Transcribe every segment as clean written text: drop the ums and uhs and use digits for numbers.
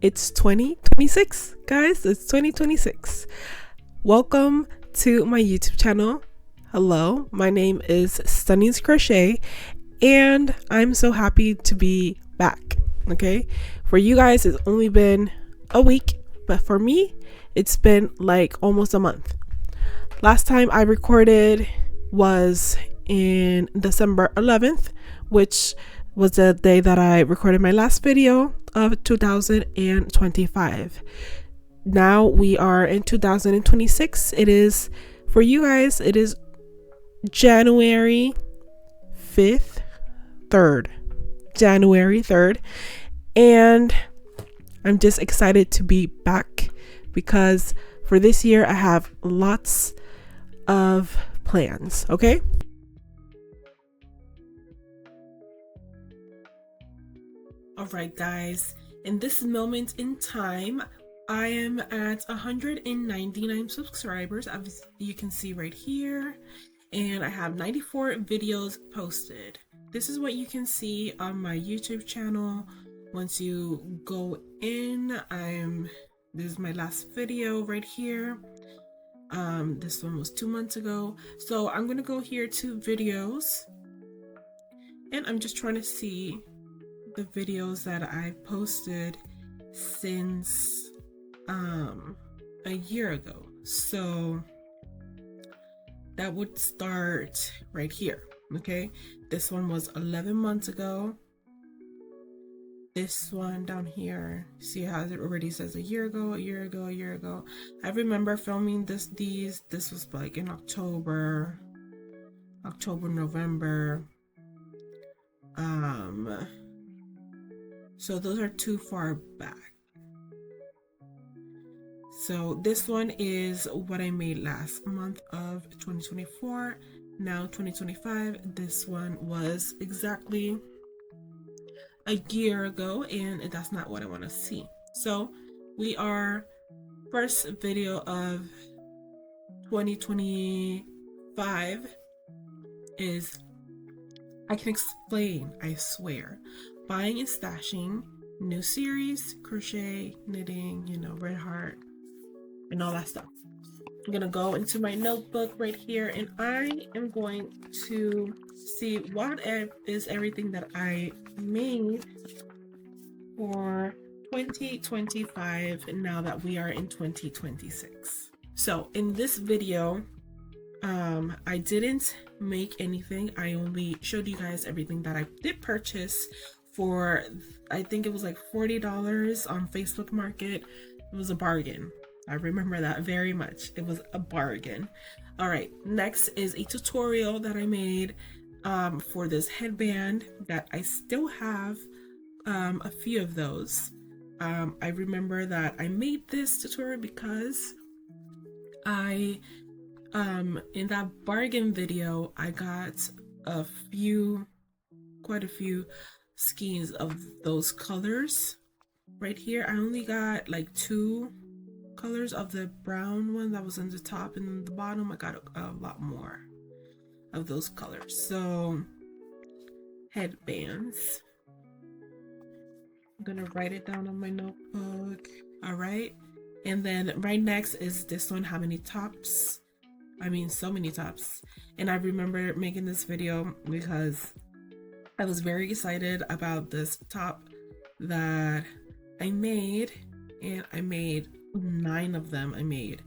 It's 2026, guys. It's 2026. Welcome to my YouTube channel. Hello, my name is Stunning'sCrochet, and I'm so happy to be back. Okay, for you guys, it's only been a week, but for me, it's been like almost a month. Last time I recorded was in December 11th, which was the day that I recorded my last video of 2025. Now we are in 2026. It is, for you guys, it is January 3rd. And I'm just excited to be back because for this year I have lots of plans, okay? All right, guys, in this moment in time, I am at 199 subscribers, as you can see right here, and I have 94 videos posted. This is what you can see on my YouTube channel. Once you go in, this is my last video right here. This one was 2 months ago. So I'm gonna go here to videos, and I'm just trying to see the videos that I posted since a year ago. So that would start right here. Okay, this one was 11 months ago. This one down here, see how it already says a year ago. I remember filming this was like in October, November. So those are too far back. So this one is what I made last month of 2024. Now 2025. This one was exactly a year ago, and that's not what I want to see. So we are first video of 2025 is, I can explain, I swear. Buying and stashing, new series, crochet, knitting, red heart, and all that stuff. I'm gonna go into my notebook right here, and I am going to see what is everything that I made for 2025 now that we are in 2026. So in this video, I didn't make anything. I only showed you guys everything that I did purchase for, I think it was like $40 on Facebook Market. It was a bargain. I remember that very much. It was a bargain. All right, next is a tutorial that I made for this headband that I still have a few of those. I remember that I made this tutorial because I in that bargain video I got quite a few skeins of those colors right here. I only got like 2 colors of the brown one that was on the top, and then the bottom I got a lot more of those colors. So headbands, I'm gonna write it down on my notebook. All right, and then right next is this one, how many tops. I mean, so many tops. And I remember making this video because I was very excited about this top that I made, and I made 9 of them. I made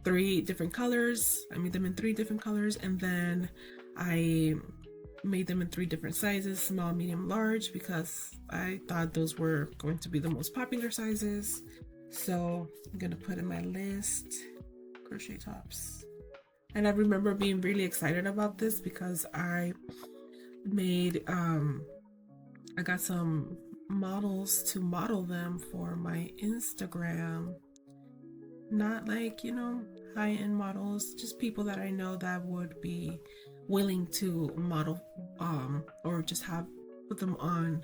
3 different colors. I made them in 3 different colors, and then I made them in 3 different sizes, small, medium, large, because I thought those were going to be the most popular sizes. So I'm gonna put in my list crochet tops. And I remember being really excited about this because I made I got some models to model them for my Instagram. Not like, high-end models, just people that I know that would be willing to model or just put them on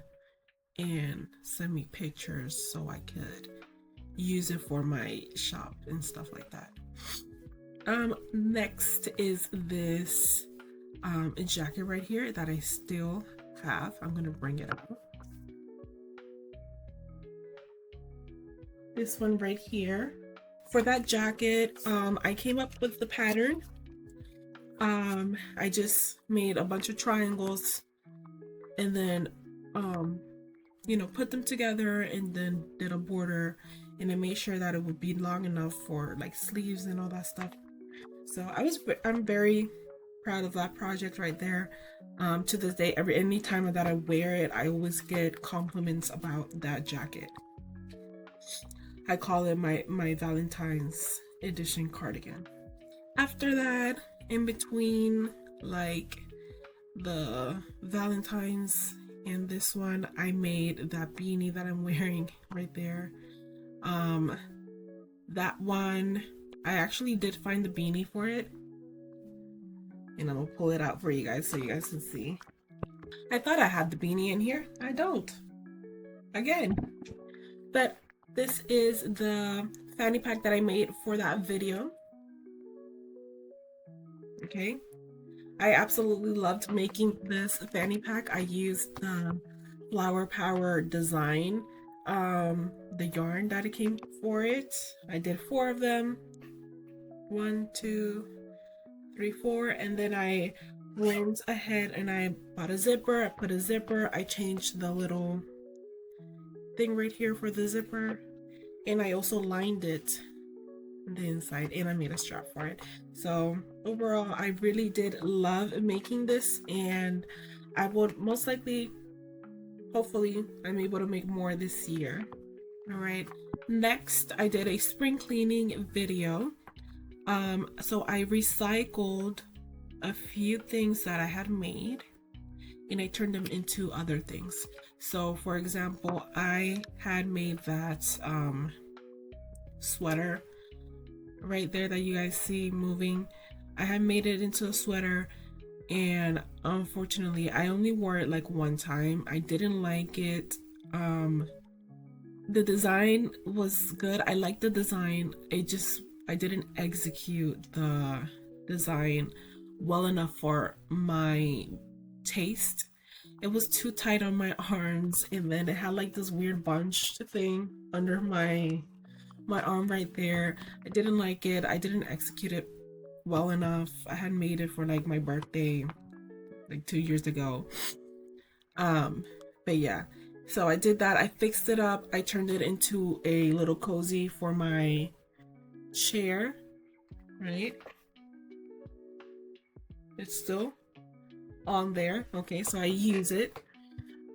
and send me pictures so I could use it for my shop and stuff like that. Next is this jacket right here that I still have. I'm gonna bring it up. this one right here. For that jacket, I came up with the pattern. I just made a bunch of triangles and then you know, put them together and then did a border, and I made sure that it would be long enough for like sleeves and all that stuff. So I'm very proud of that project right there. To this day, any time that I wear it, I always get compliments about that jacket. I call it my Valentine's edition cardigan. After that, in between like the Valentine's and this one, I made that beanie that I'm wearing right there. That one, I actually did find the beanie for it, and I'm gonna pull it out for you guys so you guys can see. I thought I had the beanie in here. I don't. Again. But this is the fanny pack that I made for that video. Okay. I absolutely loved making this fanny pack. I used the Flower Power design, the yarn that it came for it. I did 4 of them. 1, 2, 3, 4, and then I went ahead and I bought a zipper. I put a zipper. I changed the little thing right here for the zipper, and I also lined it on the inside, and I made a strap for it. So overall, I really did love making this, and I would most likely, hopefully, I'm able to make more this year. All right, next I did a spring cleaning video. So I recycled a few things that I had made and I turned them into other things. So for example, I had made that sweater right there that you guys see moving. I had made it into a sweater, and unfortunately I only wore it like one time. I didn't like it. The design was good. I liked the design. I didn't execute the design well enough for my taste. It was too tight on my arms, and then it had like this weird bunch thing under my arm right there. I didn't like it. I didn't execute it well enough. I had made it for like my birthday like 2 years ago. But yeah, so I did that. I fixed it up. I turned it into a little cozy for my chair, right? It's still on there. Okay, so I use it.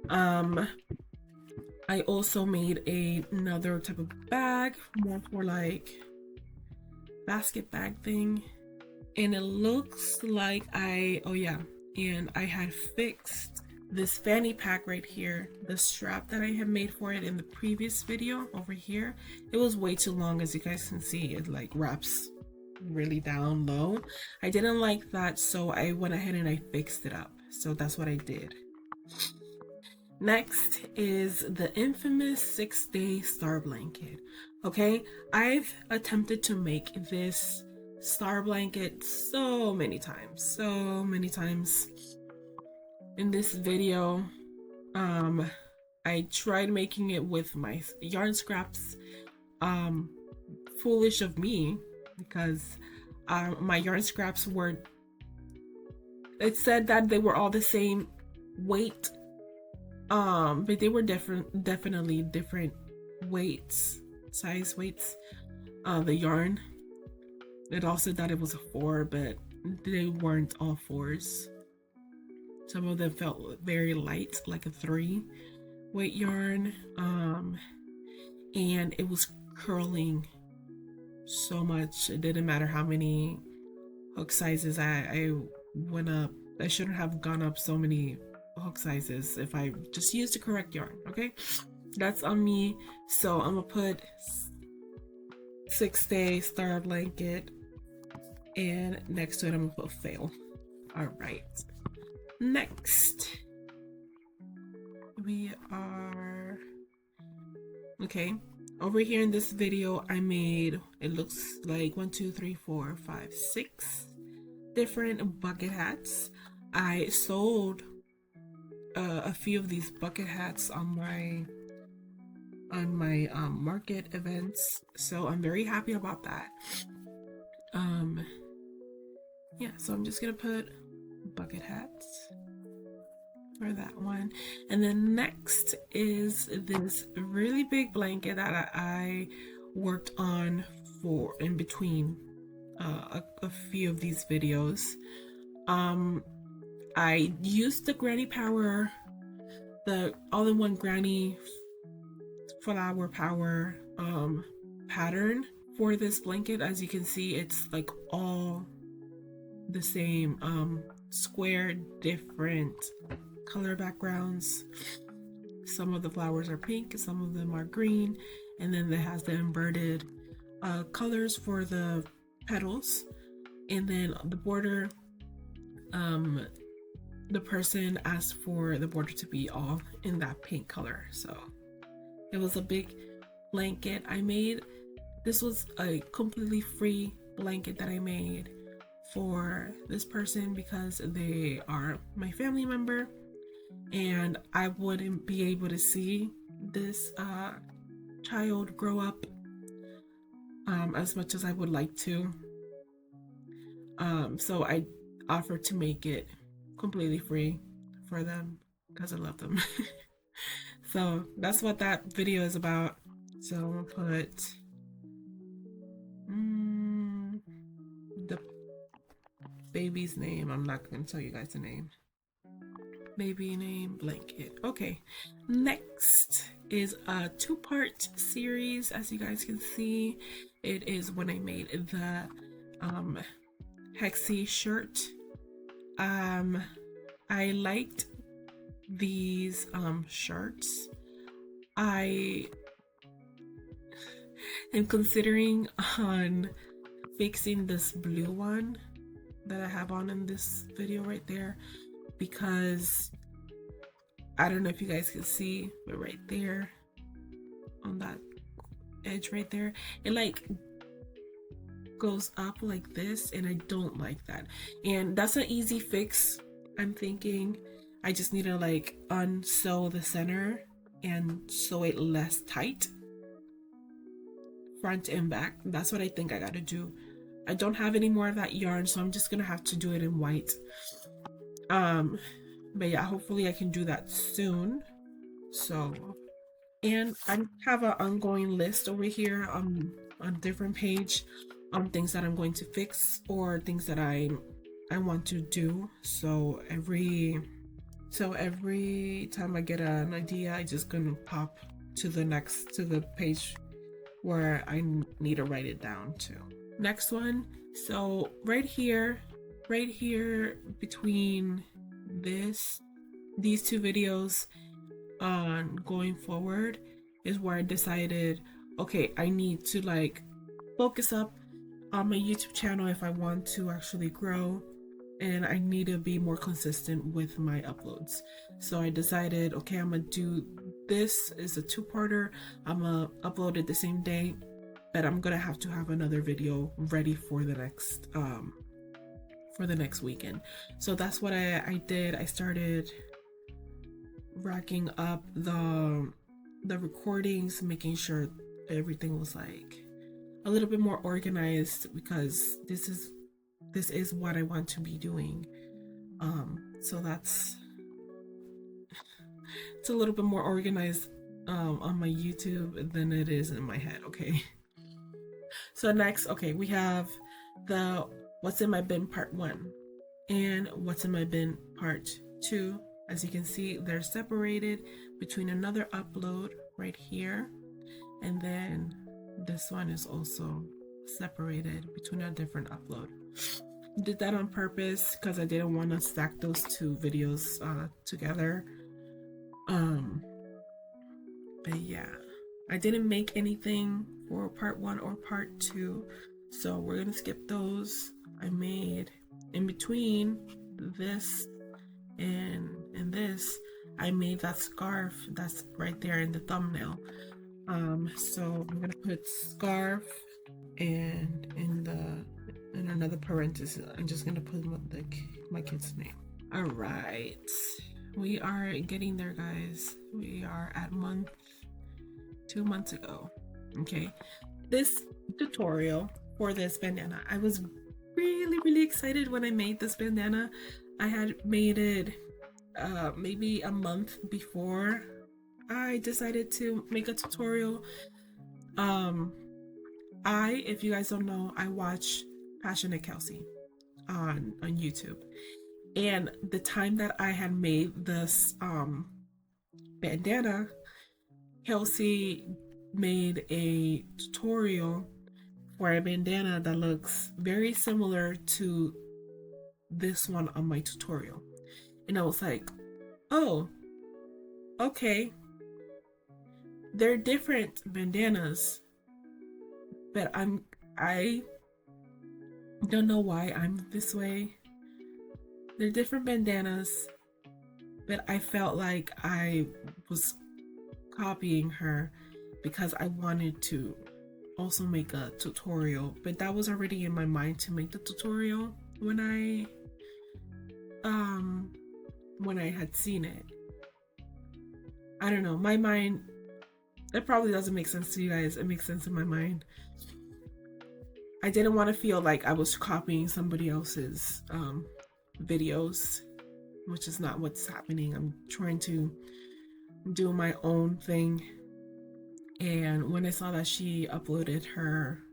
I also made another type of bag, more for like basket bag thing, and it looks like oh yeah, and I had fixed this fanny pack right here, the strap that I had made for it in the previous video over here. It was way too long, as you guys can see. It like wraps really down low. I didn't like that, so I went ahead and I fixed it up. So that's what I did. Next is the infamous 6-day star blanket. Okay, I've attempted to make this star blanket so many times. In this video, I tried making it with my yarn scraps. Foolish of me, because my yarn scraps were, it said that they were all the same weight, but they were definitely different weights, size weights. The yarn, it also said that it was a 4, but they weren't all 4s. Some of them felt very light, like a 3 weight yarn, and it was curling so much. It didn't matter how many hook sizes I went up. I shouldn't have gone up so many hook sizes if I just used the correct yarn. Okay, that's on me. So I'm gonna put 6-day star blanket, and next to it I'm gonna put fail. All right, next we are okay. Over here in this video, I made, it looks like 1, 2, 3, 4, 5, 6 different bucket hats. I sold a few of these bucket hats on my on my market events, so I'm very happy about that. Yeah, so I'm just gonna put bucket hats for that one. And then next is this really big blanket that I worked on for in between a few of these videos. I used the Granny Power, the all-in-one Granny Flower Power pattern for this blanket. As you can see, it's like all the same square, different color backgrounds. Some of the flowers are pink, some of them are green, and then it has the inverted colors for the petals. And then the border, the person asked for the border to be all in that pink color, so it was a big blanket I made. This was a completely free blanket that I made for this person because they are my family member, and I wouldn't be able to see this child grow up as much as I would like to. So I offered to make it completely free for them because I love them. So that's what that video is about. So I'm gonna put the baby's name. I'm not gonna tell you guys the name. Baby name blanket. Okay, next is a two-part series. As you guys can see, it is when I made the Hexie shirt. I liked these shirts. I am considering on fixing this blue one that I have on in this video right there, because I don't know if you guys can see, but right there on that edge right there, it like goes up like this, and I don't like that. And that's an easy fix. I'm thinking I just need to like unsew the center and sew it less tight, front and back. That's what I think I gotta do. I don't have any more of that yarn, so I'm just gonna have to do it in white. But yeah, hopefully I can do that soon. So, and I have an ongoing list over here on a different page on things that I'm going to fix or things that I want to do. So every time I get an idea, I just gonna pop to the page where I need to write it down to. Next one. So right here between these two videos on going forward is where I decided, okay, I need to like focus up on my YouTube channel if I want to actually grow, and I need to be more consistent with my uploads. So I decided, okay, I'm gonna do this is a two-parter. I'm gonna upload it the same day, but I'm gonna have to have another video ready for the next weekend. So that's what I did. I started racking up the recordings, making sure everything was like a little bit more organized, because this is what I want to be doing. So it's a little bit more organized on my YouTube than it is in my head. Okay. So next, okay, we have the what's in my bin part 1 and what's in my bin part 2. As you can see, they're separated between another upload right here, and then this one is also separated between a different upload. Did that on purpose because I didn't want to stack those two videos together. But yeah, I didn't make anything for part 1 or part 2, so we're gonna skip those. I made in between this and this, I made that scarf that's right there in the thumbnail. So I'm gonna put scarf, and in another parenthesis I'm just gonna put my kid's name. All right, we are getting there, guys. We are at month 2 months ago. Okay, this tutorial for this bandana, I was really excited when I made this bandana. I had made it maybe a month before I decided to make a tutorial. If you guys don't know, I watch Passionate Kelsey on YouTube, and the time that I had made this bandana, Kelsey made a tutorial for a bandana that looks very similar to this one on my tutorial, and I was like, oh, okay, they're different bandanas, but I don't know why I'm this way. They're different bandanas, but I felt like I was copying her because I wanted to also make a tutorial, but that was already in my mind to make the tutorial when I had seen it. I don't know, my mind, it probably doesn't make sense to you guys. It makes sense in my mind. I didn't want to feel like I was copying somebody else's videos, which is not what's happening. I'm trying to do my own thing. And when I saw that she uploaded her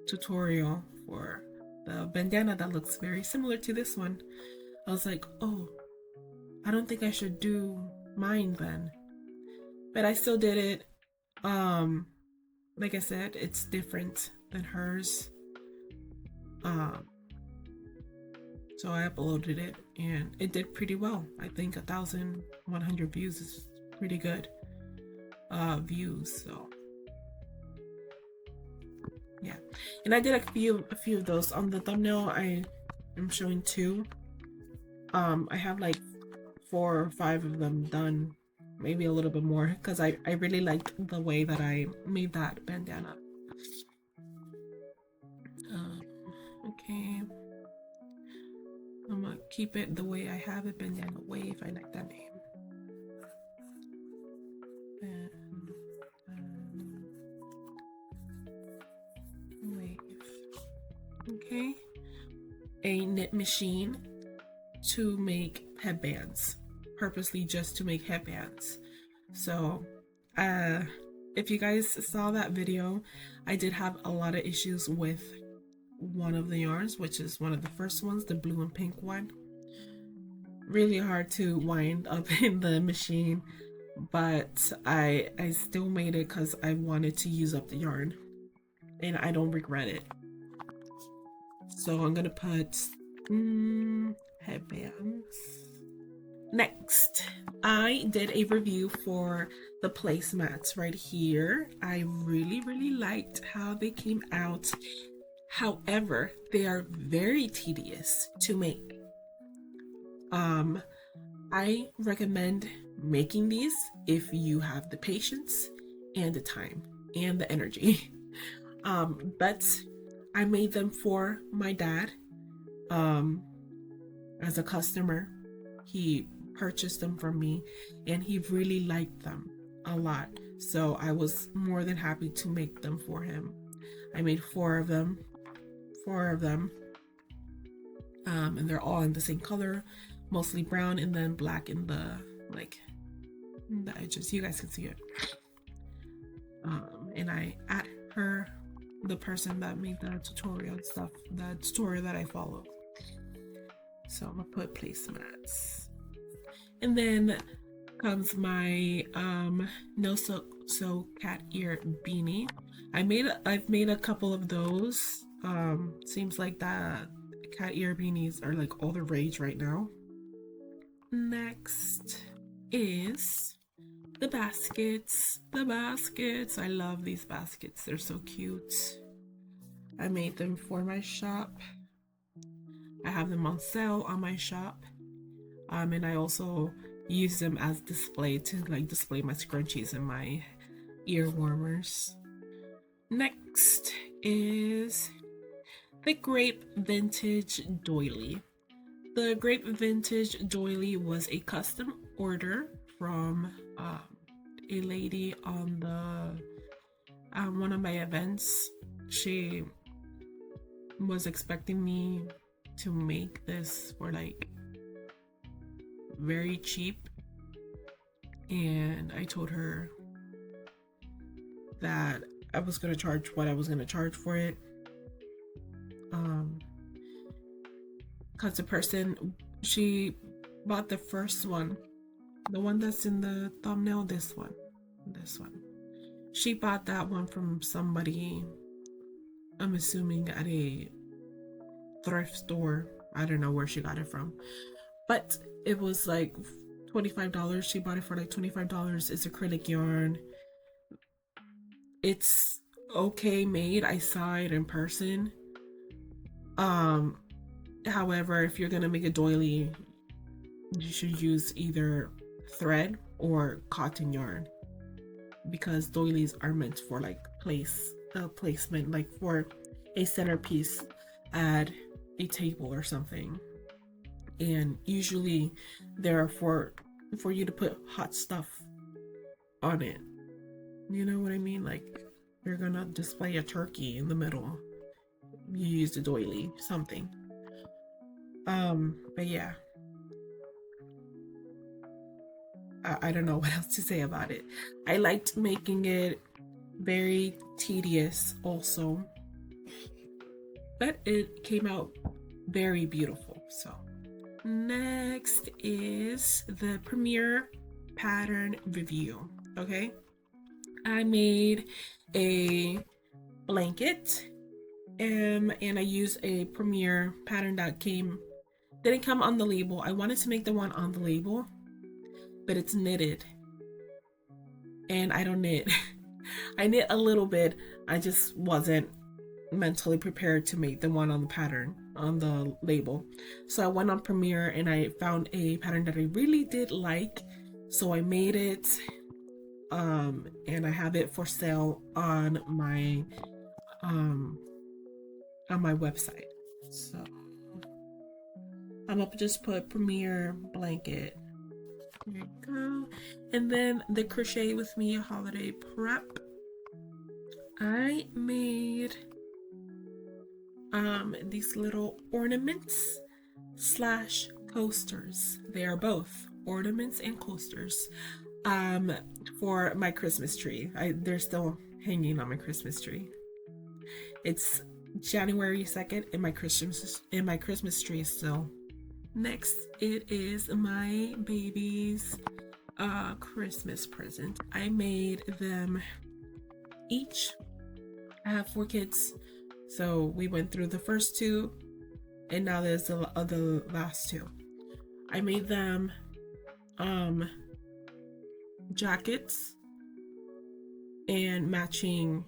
tutorial for the bandana that looks very similar to this one, I was like, oh, I don't think I should do mine then. But I still did it. Like I said, it's different than hers. So I uploaded it and it did pretty well. I think 1,100 views is pretty good views. So yeah, and I did a few of those on the thumbnail. I am showing 2. I have like 4 or 5 of them done, maybe a little bit more, because I really liked the way that I made that bandana. Okay, I'm gonna keep it the way I have it, bandana wave. I like that name. Wave. Okay, a knit machine to make headbands, purposely just to make headbands. So if you guys saw that video, I did have a lot of issues with one of the yarns, which is one of the first ones, the blue and pink one. Really hard to wind up in the machine, but I still made it because I wanted to use up the yarn, and I don't regret it. So I'm gonna put headbands. Next, I did a review for the placemats right here. I really liked how they came out. However, they are very tedious to make. I recommend making these if you have the patience and the time and the energy. But I made them for my dad as a customer. He purchased them from me and he really liked them a lot, so I was more than happy to make them for him. I made 4 of them, and they're all in the same color, mostly brown and then black in the edges. You guys can see it. And I at her, the person that made the tutorial stuff, the tutorial that I followed. So I'm gonna put placemats, and then comes my no so cat ear beanie. I've made a couple of those. Seems like that cat ear beanies are like all the rage right now. Next is the baskets. I love these baskets. They're so cute. I made them for my shop. I have them on sale on my shop. And I also use them as display to display my scrunchies and my ear warmers. Next is the Grape Vintage Doily. The Grape Vintage Doily was a custom order from a lady on the one of my events. She was expecting me to make this for like very cheap, and I told her that I was gonna charge what I was gonna charge for it. Cause the person, she bought the first one, the one that's in the thumbnail, this one. She bought that one from somebody, I'm assuming at a thrift store. I don't know where she got it from, but it was like $25. She bought it for like $25. It's acrylic yarn. It's okay made. I saw it in person. However, if you're gonna make a doily, you should use either thread or cotton yarn, because doilies are meant for like placement, like for a centerpiece at a table or something. And usually they're for you to put hot stuff on it. You know what I mean? Like you're gonna display a turkey in the middle, you use the doily, something. But yeah, I don't know what else to say about it. I liked making it very tedious also, but it came out very beautiful. So next is the premiere pattern review. Okay, I made a blanket, and I used a premiere pattern that didn't come on the label. I wanted to make the one on the label, but it's knitted, and I don't knit. I knit a little bit. I just wasn't mentally prepared to make the one on the pattern on the label. So I went on Premiere and I found a pattern that I really did like, so I made it, and I have it for sale on my website. So I'm gonna just put Premiere blanket. There you go. And then the Crochet With Me holiday prep. I made these little ornaments slash coasters. They are both ornaments and coasters for my Christmas tree. They're still hanging on my Christmas tree. It's January 2nd and my Christmas tree is still. Next, it is my baby's Christmas present. I made them each. I have 4 kids, so we went through the first 2, and now there's the last 2. I made them jackets and matching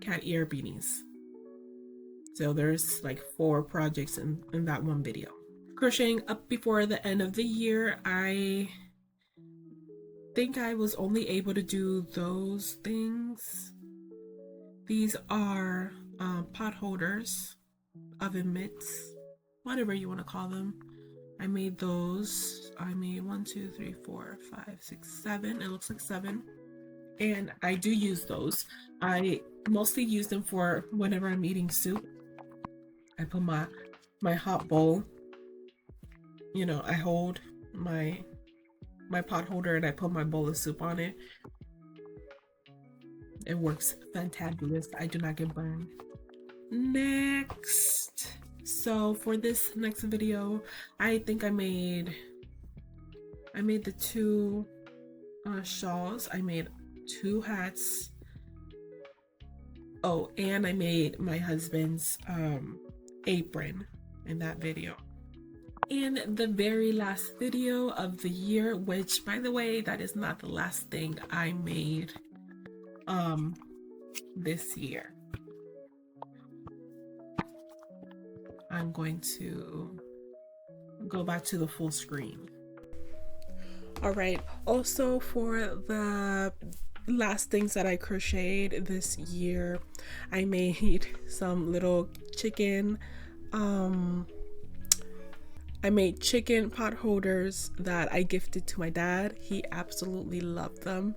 cat ear beanies. So there's like 4 projects in that one video. Crocheting up before the end of the year, I think I was only able to do those things. These are pot holders, oven mitts, whatever you want to call them. I made those. I made 1, 2, 3, 4, 5, 6, 7. It looks like 7. And I do use those. I mostly use them for whenever I'm eating soup. I put my hot bowl, you know, I hold my pot holder and I put my bowl of soup on it. It works fantabulous. I do not get burned. Next, so for this next video, I think I made the 2 shawls. I made 2 hats. Oh, and I made my husband's apron in that video. And the very last video of the year, which by the way, that is not the last thing I made this year. I'm going to go back to the full screen. All right, also for the last things that I crocheted this year, I made some little chicken I made chicken pot holders that I gifted to my dad. He absolutely loved them.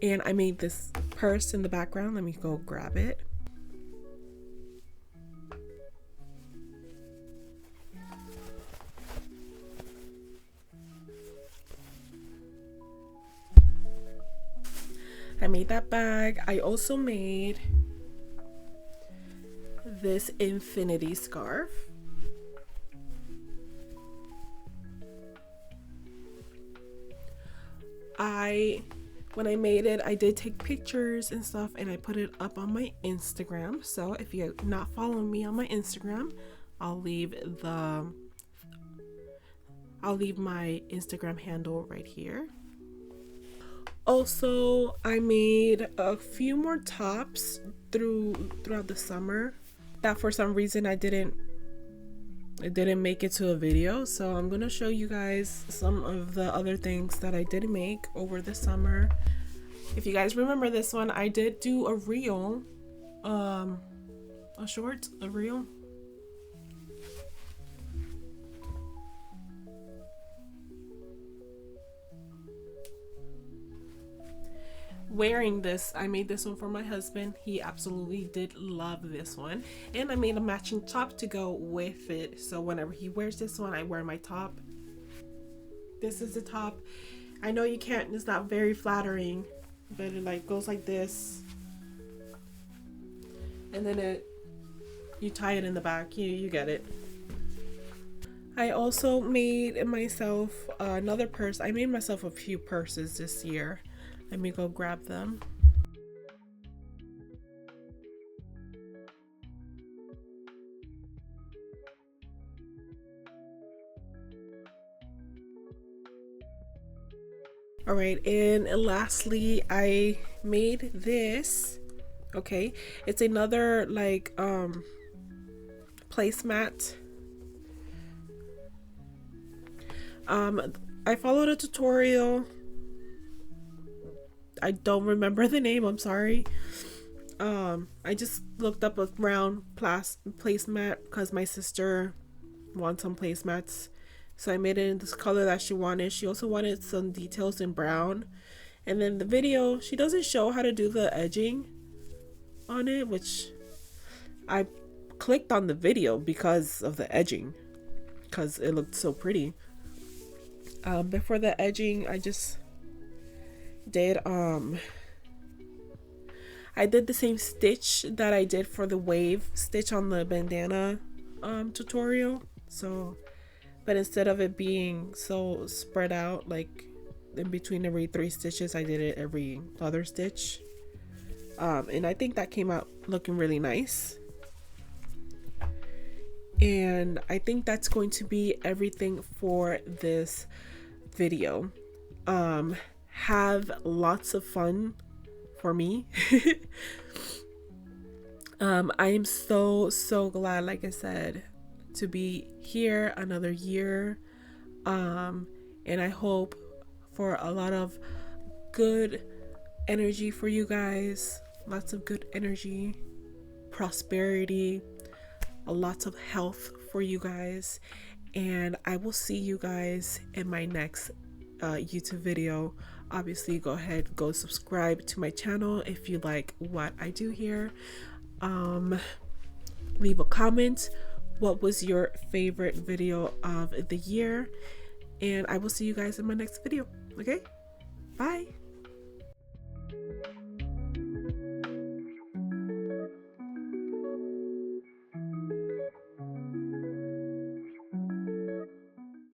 And I made this purse in the background. Let me go grab it. I made that bag. I also made this infinity scarf. When I made it, I did take pictures and stuff, and I put it up on my Instagram. So if you're not following me on my Instagram, I'll leave my Instagram handle right here. Also, I made a few more tops throughout the summer that for some reason it didn't make it to a video, so I'm gonna show you guys some of the other things that I did make over the summer. If you guys remember this one, I did do a reel, a reel. Wearing this, I made this one for my husband. He absolutely did love this one, and I made a matching top to go with it, so whenever he wears this one, I wear my top. This is the top. I know you can't, it's not very flattering, but it like goes like this, and then you tie it in the back. You get it. I also made myself another purse. I made myself a few purses this year. Let me go grab them. All right, and lastly, I made this. Okay, it's another like placemat. I followed a tutorial. I don't remember the name, I'm sorry. I just looked up a round placemat because my sister wants some placemats. So I made it in this color that she wanted. She also wanted some details in brown. And then the video, she doesn't show how to do the edging on it, which I clicked on the video because of the edging, because it looked so pretty. Before the edging, I just did I did the same stitch that I did for the wave stitch on the bandana tutorial. So, but instead of it being so spread out, like in between every 3 stitches, I did it every other stitch. And I think that came out looking really nice. And I think that's going to be everything for this video. Have lots of fun for me. I am so glad, like I said, to be here another year. And I hope for a lot of good energy for you guys, lots of good energy, prosperity, lots of health for you guys, and I will see you guys in my next YouTube video. Obviously, go ahead, go subscribe to my channel if you like what I do here. Leave a comment. What was your favorite video of the year? And I will see you guys in my next video. Okay, bye.